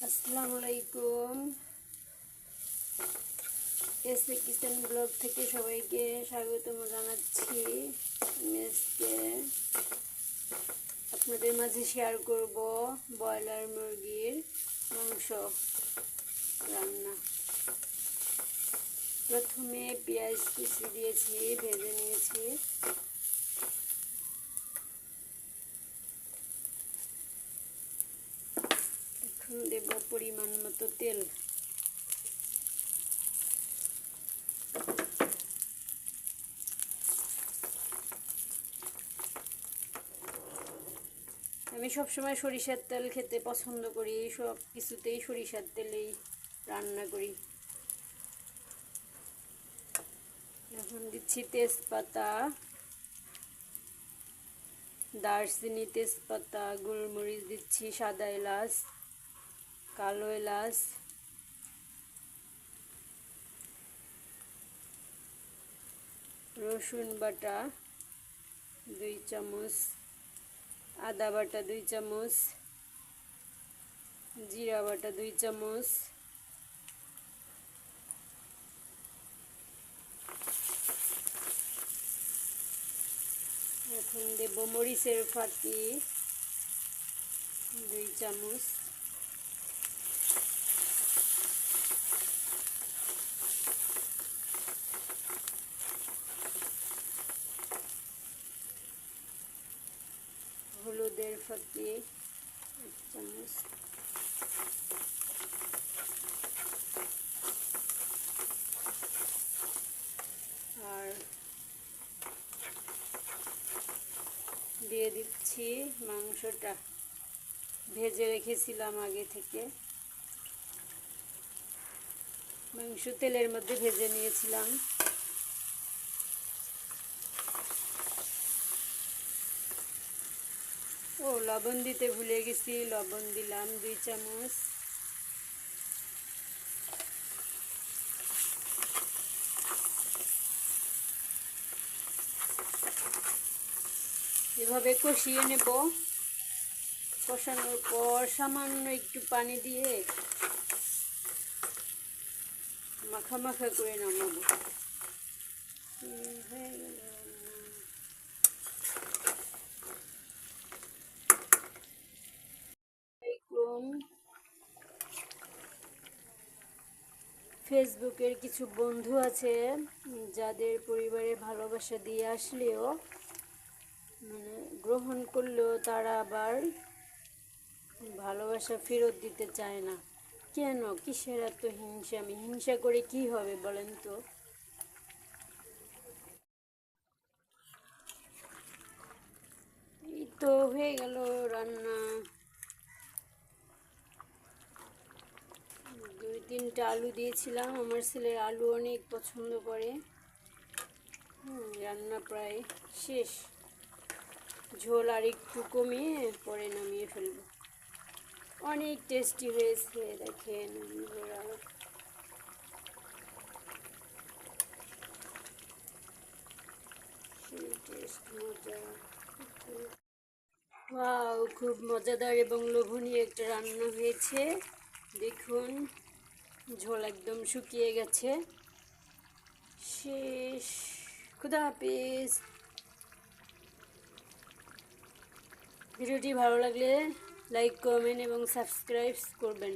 আসসালামু আলাইকুম। এসে কিচেন ব্লগ থেকে সবাইকে স্বাগতম জানাচ্ছি। আমি আজকে আপনাদের মাঝে শেয়ার করব ব্রয়লার মুরগির মাংস রান্না। প্রথমে পেঁয়াজ কুচি দিয়েছি, ভেজে নিয়েছি। এখন দেব পরিমাণ মতো তেল। আমি সবসময় সরিষার তেল খেতে পছন্দ করি, সব কিছুতেই সরিষার তেলেই রান্না করি। এখন দিচ্ছি তেজপাতা, দারচিনি, তেজপাতা, গোলমরিচ দিচ্ছি, সাদা এলাচ, কালো এলাচ, রসুন বাটা 2 চামচ, আদা বাটা 2 চামচ, জিরা বাটা 2 চামচ, এখন দেব মরিচের ফাঁকি 2 চামচ, হলুদের ফাঁকি 1 চামচ, আর দিয়ে দিচ্ছি মাংসটা ভেজে রেখেছিলাম আগে থেকে। মাংস তেলের মধ্যে ভেজে নিয়েছিলাম। লবণ দিতে ভুলে গেছি, লবণ দিলাম 2 চামচ। এভাবে কষিয়ে নেব। কষানোর পর সামান্য একটু পানি দিয়ে মাখা মাখা করে নামাবো। হয়ে গেল। ফেসবুকের কিছু বন্ধু আছে যাদের পরিবারে ভালোবাসা দিয়ে আসলেও গ্রহণ করলেও তারা আবার ভালোবাসা ফেরত দিতে চায় না। কেন, কিসের এত হিংসা? আমি হিংসা করে কি হবে বলেন তো? এই তো হয়ে গেল রান্না। 2-3টা আলু দিয়েছিলাম, আমার ছেলে আলু অনেক পছন্দ করে। রান্না প্রায় শেষ। ঝোল আর একটু কমিয়ে পরে নামিয়ে ফেলব। অনেক টেস্টি হয়েছে, দেখেন বন্ধুরা। সেই টেস্ট, মজা। ওয়াও, খুব মজাদার এবং লোভনীয় একটা রান্না হয়েছে। দেখুন, ঝোল একদম শুকিয়ে গেছে। শেষ। খুদা হাফেজ। ভিডিওটি ভালো লাগলে লাইক, কমেন্ট এবং সাবস্ক্রাইব করবেন।